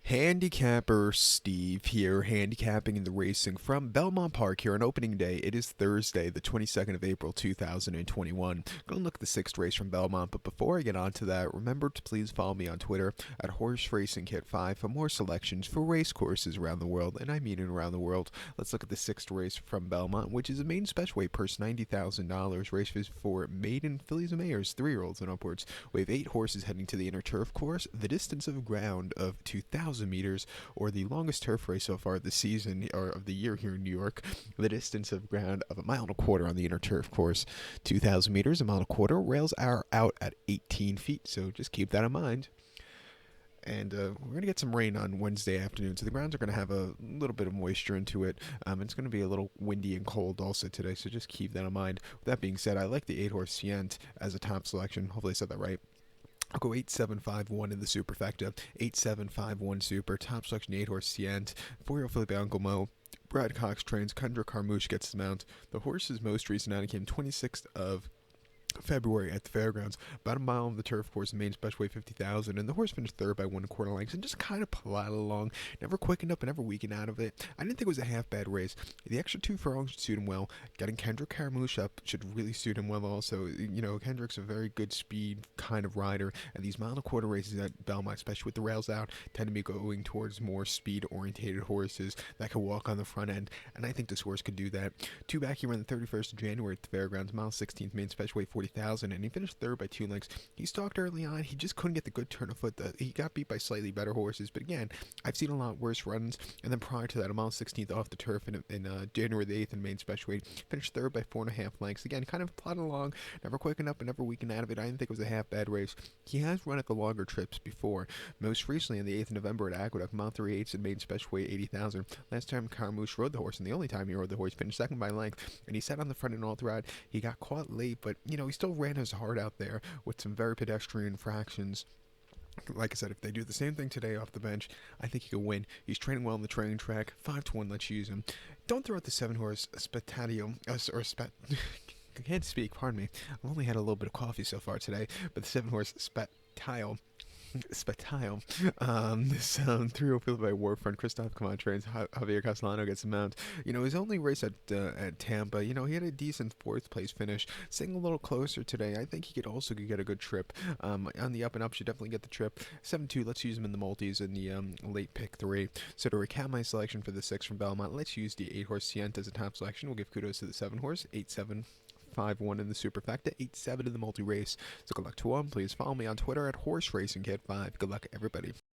Handicapper Steve here, handicapping in the racing from Belmont Park here on opening day. It is Thursday, the 22nd of April, 2021. Going to look at the sixth race from Belmont, but before I get on to that, remember to please follow me on Twitter at Horse Racing Kit 5 for more selections for race courses around the world, and I mean around the world. Let's look at the sixth race from Belmont, which is a maiden specialweight purse, $90,000. Race is for maiden fillies and mares, 3-year-olds and upwards. We have 8 horses heading to the inner turf course, the distance of ground of 2,000 meters, or the longest turf race so far this season, or of the year here in New York, the distance of ground of 1.25 miles on the inner turf course. 2,000 meters, 1.25 miles. Rails are out at 18 feet, so just keep that in mind. And we're going to get some rain on Wednesday afternoon, so the grounds are going to have a little bit of moisture into it. It's going to be a little windy and cold also today, so just keep that in mind. With that being said, I like the 8-horse Scient as a top selection. Hopefully I said that right. I'll go 8751 in the superfecta. 8751 super. Top selection 8-horse Scient. 4-year-old filly by Uncle Mo. Brad Cox trains. Kendra Carmouche gets his mount. The horse's most recent outing came 26th of February at the fairgrounds, about a mile of the turf course, main special weight 50,000, and the horse finished third by 1.25 lengths and just kind of plodded along, never quickened up and never weakened out of it. I didn't think it was a half bad race. The extra 2 furlongs should suit him well. Getting Kendrick Carmouche up should really suit him well also. You know, Kendrick's a very good speed kind of rider, and these 1.25 mile races at Belmont, especially with the rails out, tend to be going towards more speed-orientated horses that can walk on the front end, and I think this horse could do that. 2 back here on the 31st of January at the fairgrounds, mile 16th, main special weight 40,000, and he finished third by 2 lengths. He stalked early on. He just couldn't get the good turn of foot. He got beat by slightly better horses, but again, I've seen a lot worse runs. And then prior to that, a mile 16th off the turf in January the 8th in main special weight, finished third by 4.5 lengths. Again, kind of plodding along, never quickened up and never weakened out of it. I didn't think it was a half bad race. He has run at the longer trips before, most recently on the 8th of November at Aqueduct, mile 3/8 in main special weight 80,000. Last time Carmouche rode the horse, and the only time he rode the horse, finished second by length, and he sat on the front and all throughout. He got caught late, but you know, he still ran his heart out there with some very pedestrian fractions. Like I said, if they do the same thing today off the bench, I think he could win. He's training well on the training track. 5-1, let's use him. Don't throw out the 7-horse Spetadio, I can't speak, pardon me. I've only had a little bit of coffee so far today, but the 7-horse Spetadio. This 3-year-old field by Warfront. Christoph Command trains. Javier Castellano gets a mount. You know, his only race at Tampa, you know, he had a decent 4th place finish. Sitting a little closer today, I think he could also get a good trip. On the up and up, should definitely get the trip. 7-2, let's use him in the multis in the late pick 3. So to recap my selection for the 6 from Belmont, let's use the 8-horse Scient as a top selection. We'll give kudos to the 7-horse. 8-7. 5-1 in the superfecta, 8-7 in the multi-race. So good luck to all. Please follow me on Twitter at Horse Racing Kit 5. Good luck, everybody.